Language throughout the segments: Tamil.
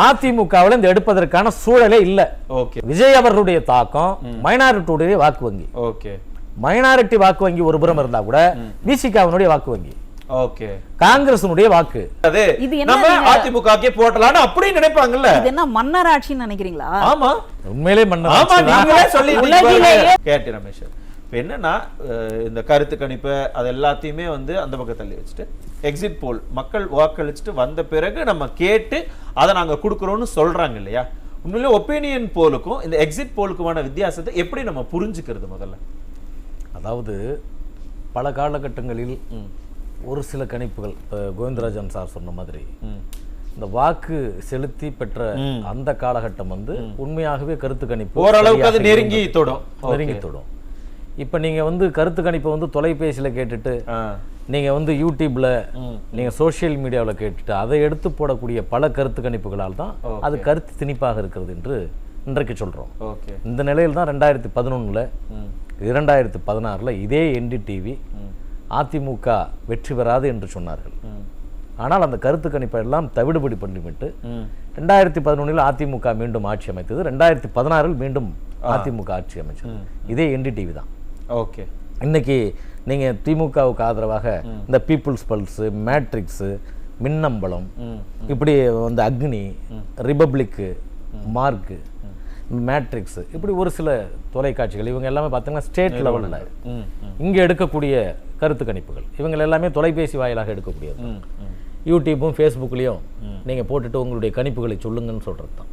அதிமுகவில் இந்த எடுப்பதற்கான சூழலே இல்ல. விஜய் அவர்களுடைய தாக்கம் மைனாரிட்டியுடைய வாக்கு வங்கி. மைனாரிட்டி வாக்கு வங்கி ஒரு புறம் இருந்தா கூட விசிகாவினுடைய வாக்கு வங்கி, காங்கிரசுடைய வாக்கு அதிமுக போட்டலான்னு அப்படி நினைப்பாங்கல்ல. இது என்ன மன்னராட்சின்னு நினைக்கிறீங்களா? ஆமா, உண்மையிலே கேட்டு ரமேஷ் என்னன்னா இந்த கருத்து கணிப்பு அது எல்லாத்தையுமே வந்து அந்த பக்கம் தள்ளி வச்சுட்டு எக்ஸிட் போல் மக்கள் வாக்களிச்சுட்டு வந்த பிறகு நம்ம கேட்டு அதை நாங்க கொடுக்குறோம்னு சொல்றாங்க இல்லையா? உண்மையிலே ஒப்பீனியன் போலுக்கும் இந்த எக்ஸிட் போலுக்குமான வித்தியாசத்தை எப்படி நம்ம புரிஞ்சுக்கிறது? முதல்ல அதாவது பல காலகட்டங்களில் ஒரு சில கணிப்புகள், கோவிந்தராஜன் சார் சொன்ன மாதிரி இந்த வாக்கு செலுத்தி பெற்ற அந்த காலகட்டம் வந்து உண்மையாகவே கருத்து கணிப்பு ஓரளவுக்கு அது நெருங்கி தொடும். இப்ப நீங்க வந்து கருத்து கணிப்பை வந்து தொலைபேசியில கேட்டுட்டு, நீங்க வந்து யூடியூப்ல, நீங்க சோசியல் மீடியாவில் கேட்டுட்டு அதை எடுத்து போடக்கூடிய பல கருத்து கணிப்புகளால் தான் அது கருத்து திணிப்பாக இருக்கிறது என்று இன்றைக்கு சொல்றோம். இந்த நிலையில் தான் 2011 2016 இதே NDTV அதிமுக வெற்றி பெறாது என்று சொன்னார்கள். ஆனால் அந்த கருத்து கணிப்பை எல்லாம் தவிடுபடி பண்ணிவிட்டு 2011 அதிமுக மீண்டும் ஆட்சி அமைத்தது. 2016 மீண்டும் அதிமுக ஆட்சி அமைச்சது இதே NDTV தான். இன்னைக்கு நீங்க திமுகவுக்கு ஆதரவாக இந்த பீப்புள்ஸ் பல்ஸ், மேட்ரிக்ஸ், மின்னம்பலம், இப்படி வந்து அக்னி, ரிபப்ளிக், மார்க், மேட்ரிக்ஸ், இப்படி ஒரு சில தொலைக்காட்சிகள் இவங்க எல்லாமே பார்த்தீங்கன்னா ஸ்டேட் லெவலில் இங்கே எடுக்கக்கூடிய கருத்து கணிப்புகள். இவங்க எல்லாமே தொலைபேசி வாயிலாக எடுக்கக்கூடியது. யூடியூப்பும் ஃபேஸ்புக்லேயும் நீங்கள் போட்டுட்டு உங்களுடைய கணிப்புகளை சொல்லுங்கன்னு சொல்கிறது தான்.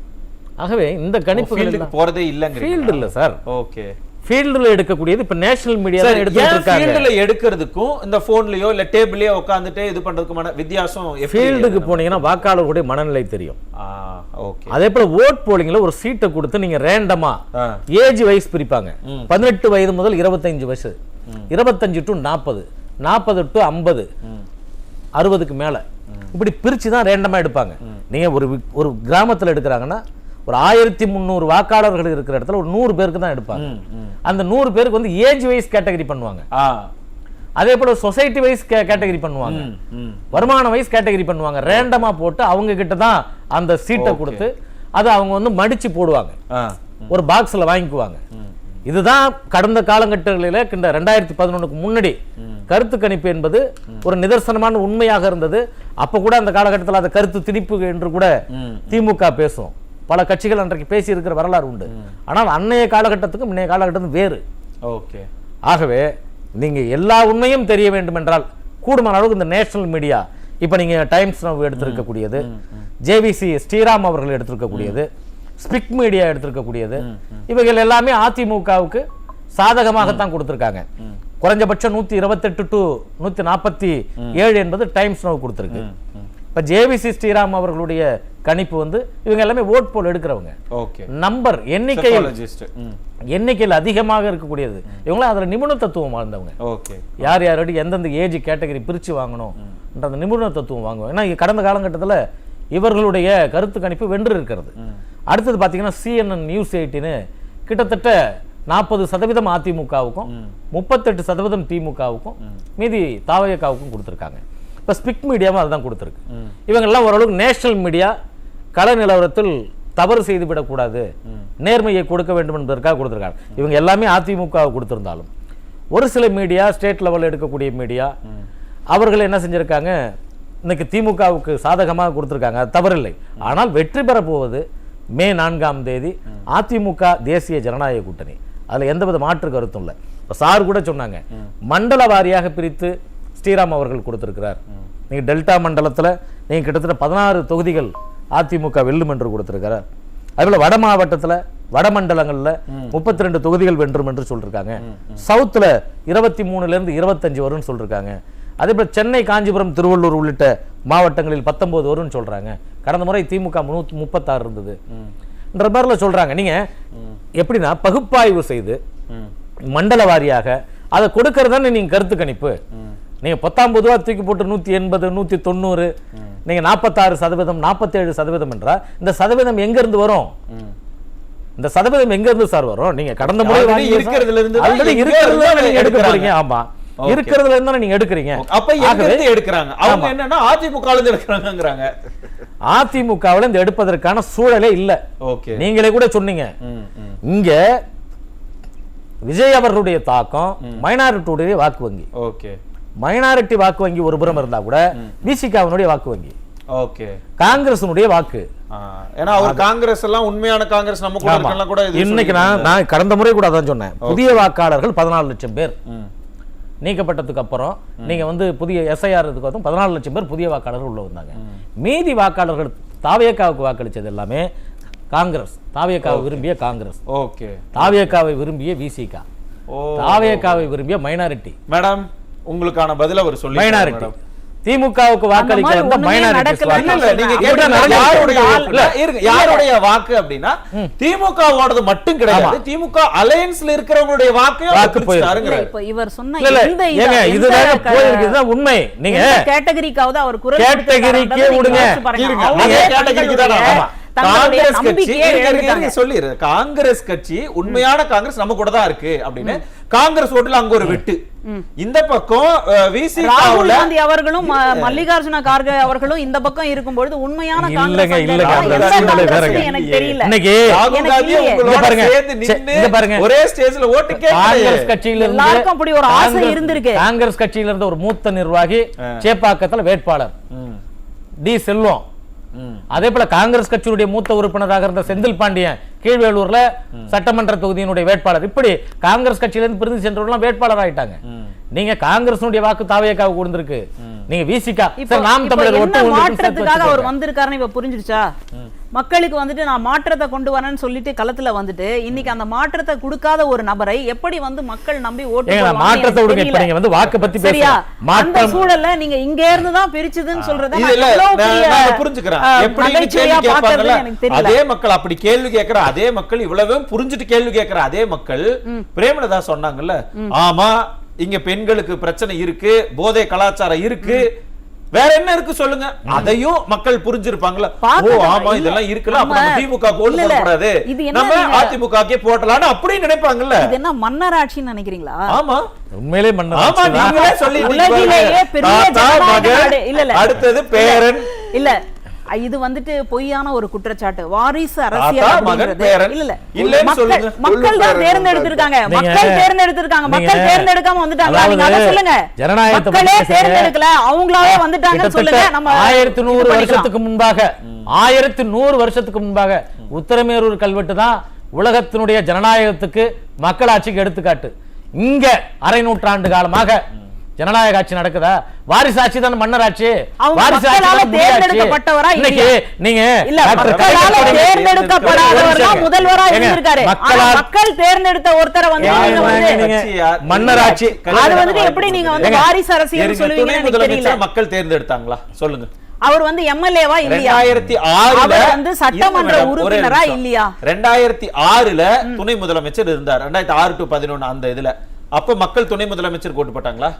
ஆகவே இந்த கணிப்புகள் போகிறதே இல்லைங்க, ஃபீல்டு இல்லை சார். ஃபீல்டில் எடுக்கக்கூடியது இப்போ நேஷனல் மீடியா ஃபீல்டில் எடுக்கிறதுக்கும் இந்த ஃபோன்லயோ இல்லை டேபிள்லயோ உட்காந்துட்டு இது பண்றதுக்குமான வித்தியாசம். ஃபீல்டுக்கு போனீங்கன்னா வாக்காளர்களுடைய மனநிலை தெரியும். அதே போல ஓட் போலிங்ல ஒரு சீட்டை கொடுத்து நீங்க ரேண்டமா ஏஜ் வைஸ் பிரிப்பாங்க. 18 வயது முதல் 25 வயசு, 25 to 40, 40 to 50, 60க்கு மேல, இப்படி பிரிச்சு தான் ரேண்டமா எடுப்பாங்க. நீங்க ஒரு கிராமத்தில் எடுக்கிறாங்கன்னா ஒரு 1300 வாக்காளர்கள் இருக்கிற இடத்துல ஒரு 100 பேருக்கு தான் எடுப்பாங்க. அந்த 100 பேருக்கு வந்து ஏஜ் வைஸ் கேட்டகரி பண்ணுவாங்க. அதே போல சொசைட்டி வைஸ் கேட்டகரி பண்ணுவாங்க, வருமான வைஸ் கேட்டகரி பண்ணுவாங்க. ரேண்டமா போட்டு அவங்க கிட்ட தான் அந்த சீட்டை கொடுத்து அதை அவங்க வந்து மடிச்சு போடுவாங்க, ஒரு பாக்ஸ்ல வாங்கிக்குவாங்க. இதுதான் கடந்த காலகட்டங்களில் 2011க்கு முன்னாடி கருத்து கணிப்பு என்பது ஒரு நிதர்சனமான உண்மையாக இருந்தது. அப்ப கூட அந்த காலகட்டத்தில் அந்த கருத்து திணிப்பு என்று கூட திமுக பேசும். பல கட்சிகள் அன்றைக்கு பேசி இருக்கிற வரலாறு உண்டு. ஆனால் அன்னைய காலகட்டத்துக்கும் இன்றைய காலகட்டத்துக்கும் வேறு. ஆகவே நீங்க எல்லா உண்மையும் தெரிய வேண்டும் என்றால் கூடுமான அளவுக்கு இந்த நேஷனல் மீடியா, இப்ப நீங்க டைம்ஸ் நவ் எடுத்திருக்கக்கூடியது, JVC ஸ்ரீராம் அவர்கள் எடுத்திருக்கக்கூடியது, ஸ்பிக் மீடியா எடுத்திருக்கக்கூடியது, இவைகள் எல்லாமே அதிமுகவுக்கு சாதகமாகத்தான் கொடுத்திருக்காங்க. குறைஞ்சபட்சம் 128 to 147 என்பது டைம்ஸ் நவ் கொடுத்திருக்கு. இப்ப JVC ஸ்ரீராம் அவர்களுடைய கணிப்பு வந்து இவங்க எல்லாமே ஓட் போல் எடுக்கிறவங்க. நம்பர் எண்ணிக்கையில் அதிகமாக இருக்கக்கூடியது. இவங்களாம் அதுல நிபுண தத்துவம் வாழ்ந்தவங்க. யார் யாரோட எந்தெந்த ஏஜ் கேட்டகரி பிரிச்சு வாங்கணும் என்ற நிபுண தத்துவம் வாங்குவாங்க. ஏன்னா கடந்த காலகட்டத்தில் இவர்களுடைய கருத்து கணிப்பு வென்று இருக்கிறது. அடுத்தது பாத்தீங்கன்னா CNN News 18 கிட்டத்தட்ட 40% அதிமுகவுக்கும் 38% திமுகவுக்கும் மீதி தாவயக்காவுக்கும் கொடுத்திருக்காங்க. இப்ப ஸ்பிக் மீடியாவும் அதுதான் கொடுத்திருக்கு. இவங்க எல்லாம் ஓரளவுக்கு நேஷனல் மீடியா கள நிலவரத்தில் தவறு செய்துவிடக்கூடாது, நேர்மையை கொடுக்க வேண்டும் என்பதற்காக கொடுத்திருக்காங்க. இவங்க எல்லாமே அதிமுக கொடுத்திருந்தாலும் ஒரு சில மீடியா ஸ்டேட் லெவலில் எடுக்கக்கூடிய மீடியா அவர்கள் என்ன செஞ்சிருக்காங்க, இன்னைக்கு திமுகவுக்கு சாதகமாக கொடுத்திருக்காங்க, அது தவறில்லை. ஆனால் வெற்றி பெற போவது மே 4ஆம் தேதி அதிமுக தேசிய ஜனநாயக கூட்டணி. அதுல எந்தவித மாற்று கருத்தும் இல்லை. சார் கூட சொன்னாங்க, மண்டல வாரியாக பிரித்து ஸ்ரீராம் அவர்கள் கொடுத்திருக்கிறார். நீங்க டெல்டா மண்டலத்துல நீங்க கிட்டத்தட்ட 16 தொகுதிகள் அதிமுக வெல்லும் என்று கொடுத்திருக்கிறார். அதுபோல வட மாவட்டத்துல வடமண்டலங்கள்ல 32 தொகுதிகள் வென்றும் என்று சொல்லிருக்காங்க. சவுத்துல 23ல இருந்து 25 வரும்னு சொல்லிருக்காங்க. அதே போல சென்னை, காஞ்சிபுரம், திருவள்ளூர் உள்ளிட்ட மாவட்டங்களில் 19 வரும்னு சொல்றாங்க. கடந்த முறை திமுக 36 இருந்தது என்ற மாதிரில சொல்றாங்க. நீங்க எப்படின்னா பகுப்பாய்வு செய்து மண்டல வாரியாக அதை கொடுக்கறதானே நீங்க கருத்து கணிப்பு. நீங்க 19 ரூபா தூக்கி போட்டு 180, 190, நீங்க 46%, 47% என்றா இந்த சதவீதம் எங்க இருந்து வரும்? இந்த சதவீதம் எங்க இருந்து சார் வரும்? நீங்க கடந்த முறை இருக்கிறதுல இருந்து ஆல்ரெடி இருக்கிறதுல நீங்க எடுக்க போறீங்க. ஆமா, இருக்கிறதுல இருந்து நீங்க எடுக்கிறீங்க. அப்ப எங்க இருந்து எடுக்கறாங்க? அவங்க என்னன்னா அதிமுகல இருந்து எடுக்கறாங்கங்கறாங்க. அதிமுகவுல இருந்து எடுப்பதற்கான சூழலே இல்ல. ஓகே, நீங்களே கூட சொன்னீங்க. இங்க விஜய் அவர்களுடைய தாக்கம் மைனாரிட்டியுடைய வாக்கு வங்கி. ஓகே, மைனாரிட்டி வாக்கு வங்கி ஒரு புறம் இருந்தா கூட விசிகாவினுடைய வாக்கு வங்கி. ஓகே, காங்கிரஸினுடைய வாக்கு. ஏன்னா அவர் காங்கிரஸ் எல்லாம் உண்மையான காங்கிரஸ் நம்ம கூட இருக்கலாம் கூட. இன்னைக்கு நான் கடந்த முறை கூட அதான் சொன்னேன். புதிய வாக்காளர்கள் 14 லட்சம் பேர் நீக்கப்பட்டதுக்கு அப்புறம் நீங்க வந்து புதிய எஸ்ஐஆர் வந்து 14 லட்சம் பேர் புதிய வாக்காளர்கள் உள்ள வந்தாங்க. மீதி வாக்காளர்கள் தாவேக்காவுக்கு வாக்களிச்சது எல்லாமே காங்கிரஸ். தாவேக்காவை விரும்பிய காங்கிரஸ், ஓகே, தாவேக்காவை விரும்பிய விசிகா, தாவேக்காவை விரும்பிய மைனாரிட்டி. மேடம் உங்களுக்கான பதில் அவர் சொல்லி மைனாரிட்டி. திமுகவுக்கு வாக்களிக்க வந்த மைனாரிட்டி. யாருடைய வாக்கு அப்படின்னா திமுகவோடது மட்டும் கிடையாது, திமுக அலையன்ஸ்ல இருக்கிறவங்களுடைய வாக்கு போயிருக்காருங்க. இப்ப இவர் சொன்ன இதுதான் போயிருக்கு, உண்மை. நீங்க கேட்டகரிக்காவது அவர் குரல் கேட்டகரிக்கே விடுங்க. காங்கிரஸ் கட்சி உண்மையான காங்கிரஸ் நம்ம கூட தான் இருக்கு அப்படின்னு காங்கிரஸ் ஓட்டுல அங்க ஒரு வெட்டு. இந்த பக்கம் ராகுல் காந்தி அவர்களும் மல்லிகார்ஜுன கார்கே அவர்களும் இந்த பக்கம் இருக்கும்போது உண்மையான காங்கிரஸ் எனக்கு தெரியல. ஒரே ஸ்டேஜ்ல ஓட்டு காங்கிரஸ் கட்சியில எல்லாருக்கும் அப்படி ஒரு ஆசை இருந்திருக்கு. காங்கிரஸ் கட்சியில இருந்த ஒரு மூத்த நிர்வாகி சேப்பாக்கத்துல வேட்பாளர் டி செல்வம். அதே போல காங்கிரஸ் கட்சியுடைய மூத்த உறுப்பினராக இருந்த செந்தில் பாண்டியன் கீழ்வேலூர்ல சட்டமன்ற தொகுதியினுடைய வேட்பாளர். இப்படி காங்கிரஸ் கட்சியில இருந்து பிரிந்து சென்றவர்கள் வேட்பாளர் ஆயிட்டாங்க. நீங்க காங்கிரஸ் வாக்கு தாவேக்காவுக்கு கொடுத்திருக்கு, நீங்க விசிகா நாம் தமிழர் ஓட்டு மாற்றத்துக்காக அவர் வந்திருக்காருன்னு இப்ப புரிஞ்சிடுச்சா? மக்களுக்கு வந்துட்டு நான் மாற்றத்தை கொண்டு வரேன்னு சொல்லிட்டு களத்துல வந்துட்டு இன்னைக்கு அந்த மாற்றத்தை கொடுக்காத ஒரு நபரை எப்படி வந்து மக்கள் நம்பி ஓட்டு மாற்றத்தை கொடுக்க நீங்க வந்து வாக்கு பத்தி சரியா? அந்த சூழல்ல நீங்க இங்க இருந்து தான் பிரிச்சதுன்னு சொல்றத புரிஞ்சுக்கிறேன். அதே மக்கள் அப்படி கேள்வி கேட்கிற அதே மக்கள் இவ்வளவு புரிஞ்சுட்டு கேள்வி கேட்கிற அதே மக்கள் பிரேமலதா சொன்னாங்கல்ல, ஆமா இங்க பெண்களுக்கு பிரச்சனை இருக்கு, போதை கலாச்சாரம் இருக்கு, வேற என்ன இருக்கு சொல்லுங்க, அதையும் மக்கள் புரிஞ்சிருப்பாங்கல்ல. ஓ ஆமா இதெல்லாம் இருக்குல்ல, அப்ப நம்ம திமுக ஓட்டு போடக்கூடாது, நம்ம அதிமுகக்கே போடலாம்னு அப்படி நினைப்பாங்கல்ல. இது என்ன மன்னராட்சின்னு நினைக்கிறீங்களா? ஆமா உண்மையிலே மன்னராட்சி. ஆமா நீங்களே சொல்லிட்டீங்க. உலகிலேயே பெரிய ஜனநாயக இல்ல அடுத்தது பேரன் இல்ல, இது வந்துட்டு பொய்யான ஒரு குற்றச்சாட்டு. வாரிசு அரசியல் மக்கள் தான் தேர்ந்தெடுத்திருக்காங்க, மக்கள் தேர்ந்தெடுத்திருக்காங்க, மக்கள் தேர்ந்தெடுக்காம வந்துட்டாங்க. நீங்க அத சொல்லுங்க, மக்களே தேர்ந்தெடுக்கல, அவங்களாவே வந்துட்டாங்கன்னு சொல்லுங்க. நம்ம 1100 வருஷத்துக்கு முன்பாக 1100 வருஷத்துக்கு முன்பாக உத்தரமேரூர் கல்வெட்டு தான் உலகத்தினுடைய ஜனநாயகத்துக்கு மக்களாட்சிக்கு எடுத்துக்காட்டு. இங்க அரை நூற்றாண்டு காலமாக ஜனநாயக ஆட்சி நடக்குதா? வாரிசு ஆட்சி தான் மன்னர் ஆட்சி. வாரிசு ஆட்சி தேர்ந்தெடுக்கப்பட்டவரா இன்னைக்கு நீங்க தேர்ந்தெடுக்கப்படாதவரா முதல்வரா இருந்திருக்காரு. மக்கள் தேர்ந்தெடுத்த ஒருத்தரை வந்து மன்னர் ஆட்சி அது வந்து எப்படி நீங்க வந்து வாரிசு அரசியல் சொல்லுவீங்கன்னு தெரியல. மக்கள் தேர்ந்தெடுத்தாங்களா சொல்லுங்க. அவர் வந்து எம்எல்ஏவா இல்லையா? 2006ல வந்து சட்டமன்ற உறுப்பினரா இல்லையா? 2006ல துணை முதலமைச்சர் இருந்தார். 2006 to 11 அந்த இதுல அப்ப மக்கள் துணை முதலமைச்சர் ஓட்டு போட்டாங்களா?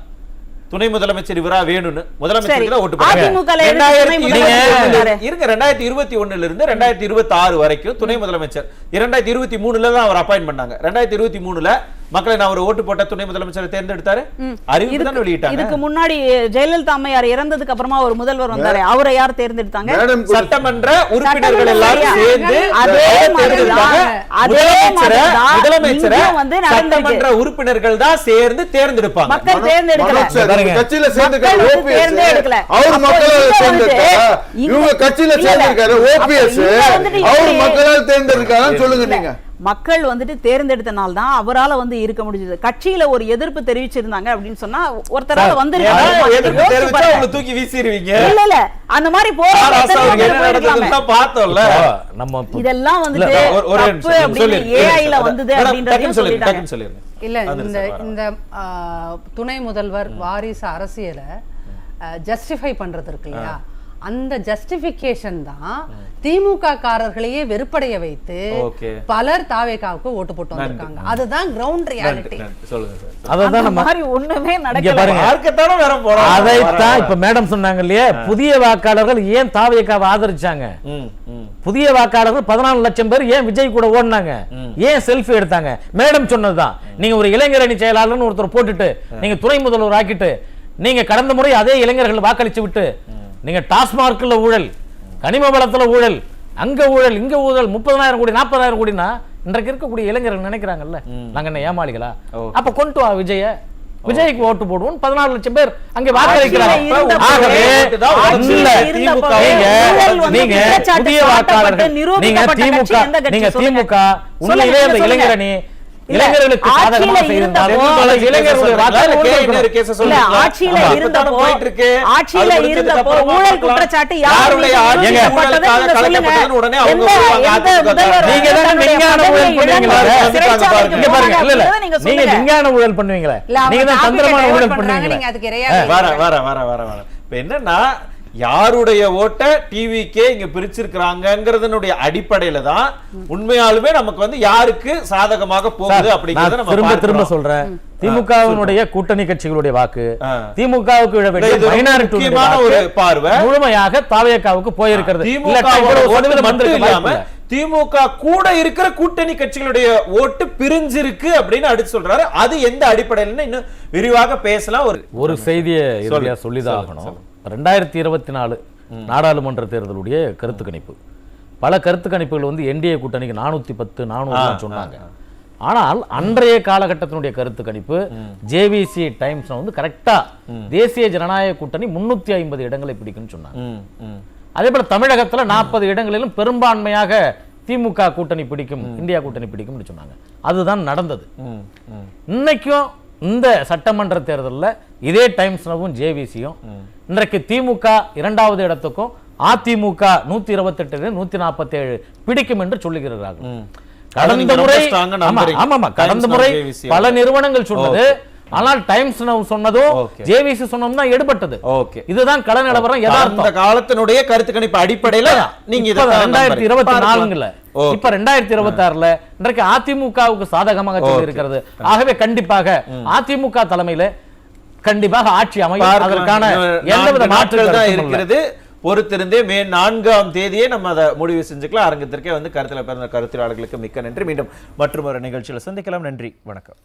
துணை முதலமைச்சர் இவரா வேணும்னு முதலமைச்சர் ஓட்டு போட்டாங்க. 2021 இருந்து 2026 வரைக்கும் துணை முதலமைச்சர் 2023ல தான் அவர் அப்பாயின்ட் பண்ணாங்க. 2023ல மக்களை நான் ஒரு ஓட்டு போட்ட துணை முதலமைச்சரை தேர்ந்தெடுத்தாரு. அறிவிப்பு தான் வெளியிட்டாங்க. இதுக்கு முன்னாடி ஜெயலலிதா அம்மையார் இறந்ததுக்கு அப்புறமா ஒரு முதல்வர் வந்தாரு, அவரை யார் தேர்ந்தெடுத்தாங்க? சட்டமன்ற உறுப்பினர்கள் எல்லாரும் சேர்ந்து முதலமைச்சரை வந்து சட்டமன்ற உறுப்பினர்கள் தான் சேர்ந்து தேர்ந்தெடுப்பாங்க. மக்கள் தேர்ந்தெடுக்கல, கட்சியில சேர்ந்துக்காரு தேர்ந்தெடுக்கல, அவர் மக்களால் தேர்ந்தெடுத்தாரா? இவங்க கட்சியில சேர்ந்திருக்காரு ஓபிஎஸ், அவர் மக்களால் தேர்ந்தெடுக்காரான்னு சொல்லுங்க. நீங்க மக்கள் வந்துட்டு தேர்ந்தெடுத்தனால தான் அவரால வந்து இருக்க முடிஞ்சது. கட்சியில ஒரு எதிர்ப்பு தெரிவிச்சிருந்தாங்க அப்படின்னு சொன்னா ஒருத்தரால வந்து தூக்கி வீசிடுவீங்க. இல்ல இல்ல அந்த மாதிரி பார்த்தோம்ல. நம்ம இதெல்லாம் வந்துட்டு ஏஐல வந்தது அப்படின்றதையும் சொல்லிட்டாங்க. இல்ல இந்த துணை முதல்வர் வாரிசு அரசியலை ஜஸ்டிஃபை பண்றது இருக்கு இல்லையா, அந்த ஜஸ்டிபிகேஷன் தான் திமுக காரர்களையே வெறுப்படைய வைத்து Okay. பலர் தாவேகாவுக்கு ஓட்டு போட்டு வந்திருக்காங்க. அதுதான் கிரவுண்ட் ரியாலிட்டி. சொல்லுங்க சார். அததான் நம்ம மாதிரி ஒண்ணுமே இங்க நடக்கல. பாருங்க. யாருக்குத்தானே வேற போறோம். அதைத்தான் இப்ப மேடம் சொன்னாங்க இல்லையா, புதிய வாக்காளர்கள் ஏன் தாவேகாவை ஆதரிச்சாங்க, புதிய வாக்காளர்கள் 14 லட்சம் பேர் ஏன் விஜய் கூட ஓடினாங்க, ஏன் செல்ஃபி எடுத்தாங்க, மேடம் சொன்னதுதான். நீங்க ஒரு இளைஞர் அணி செயலாளர்னு ஒருத்தர் போட்டுட்டு நீங்க துணை முதல்வர் ஆக்கிட்டு நீங்க கடந்த முறை அதே இளைஞர்கள் வாக்களிச்சு விட்டு நீங்க டாஸ்மார்க்ல ஊழல், கனிம வளத்துல ஊழல், அங்க ஊழல் இங்க ஊழல், 30,000 கோடி 40,000 கோடினா இன்றைக்கு இருக்கக்கூடிய இளைஞர்கள் நினைக்கிறாங்கல்ல நாங்க என்ன ஏமாளிகளா? அப்ப கொண்டு வா விஜய்க்கு ஓட்டு போடுவோம். 14 லட்சம் பேர் அங்கே வாக்களிக்கிறாங்க. ஆகவே நீங்க புதிய வாக்காளர்கள், நீங்க திமுக உண்மையிலே அந்த இளைஞரணி இளைஞர்களுக்கு சாதகமாக செய்திருந்தால் இளைஞர்களுடைய ஆட்சியில இருந்தப்போ ஊழல் குற்றச்சாட்டு யாருடைய நீங்க விஞ்ஞான ஊழல் பண்ணுவீங்களா, நீங்க தான் தந்திரமான ஊழல் பண்ணுவீங்களா? என்னன்னா யாருடைய ஓட்ட டிவிக்கே இங்க பிரிச்சிருக்காங்கங்கிறதனுடைய அடிப்படையில தான் உண்மையாலுமே நமக்கு வந்து யாருக்கு சாதகமாக போகுது அப்படிங்கறத நம்ம திரும்ப திரும்ப சொல்றேன். திமுகவினுடைய கூட்டணி கட்சிகளுடைய வாக்கு திமுகவுக்கு முக்கியமான ஒரு பார்வை முழுமையாக தாவேகாவுக்கு போயிருக்கிறது. திமுக கூட இருக்கிற கூட்டணி கட்சிகளுடைய ஓட்டு பிரிஞ்சிருக்கு அப்படின்னு அடிச்சு சொல்றாரு. அது எந்த அடிப்படையில இன்னும் விரிவாக பேசலாம். ஒரு செய்தியை சொல்லிதான் ஆகணும். 2024 நாடாளுமன்ற தேர்தலுடைய கருத்து கணிப்பு, பல கருத்து கணிப்புகள் வந்து என்டிஏ கூட்டணிக்கு 410 400 சொன்னாங்க. ஆனால் அன்றைய காலகட்டத்தினுடைய கருத்து கணிப்பு ஜேவிசி டைம்ஸ் வந்து கரெக்டா தேசிய ஜனநாயக கூட்டணி 350 இடங்களை பிடிக்கும்னு சொன்னாங்க. அதே போல தமிழகத்துல 40 இடங்களிலும் பெரும்பான்மையாக திமுக கூட்டணி பிடிக்கும், இந்தியா கூட்டணி பிடிக்கும் சொன்னாங்க. அதுதான் நடந்தது. இன்னைக்கும் இந்த சட்டமன்ற தேர்தலில் இதே டைம்ஸ் நவும் ஜேவிசியும் இன்றைக்கு திமுக 2வது இடத்துக்கும் அதிமுக 128 147 பிடிக்கும் என்று சொல்லுகிறார்கள். கடந்த முறை பல நிறுவனங்கள் சொன்னது, ஆனால் டைம்ஸ் நவ் சொன்னதும் ஜேவிசி சொன்னதும் தான் எடுபட்டது. இதுதான் கள நிலவரம். அந்த காலத்தினுடைய கருத்து கணிப்பு அடிப்படையில் நீங்க 2024ல இப்ப 2026ல இன்றைக்கு அதிமுகவுக்கு சாதகமாக சொல்லி இருக்கிறது. ஆகவே கண்டிப்பாக அதிமுக தலைமையில கண்டிப்பாக ஆட்சி அமையும். அதற்கான எந்தவித மாற்றங்கள் தான் இருக்கிறது. பொறுத்திருந்தே மே 4ஆம் தேதியே நம்ம அதை முடிவு செஞ்சுக்கலாம். அரங்கத்திற்கே வந்து கருத்துல பிறந்த கருத்தியாளர்களுக்கு மிக்க நன்றி. மீண்டும் மற்றும் ஒரு நிகழ்ச்சியில் சந்திக்கலாம். நன்றி, வணக்கம்.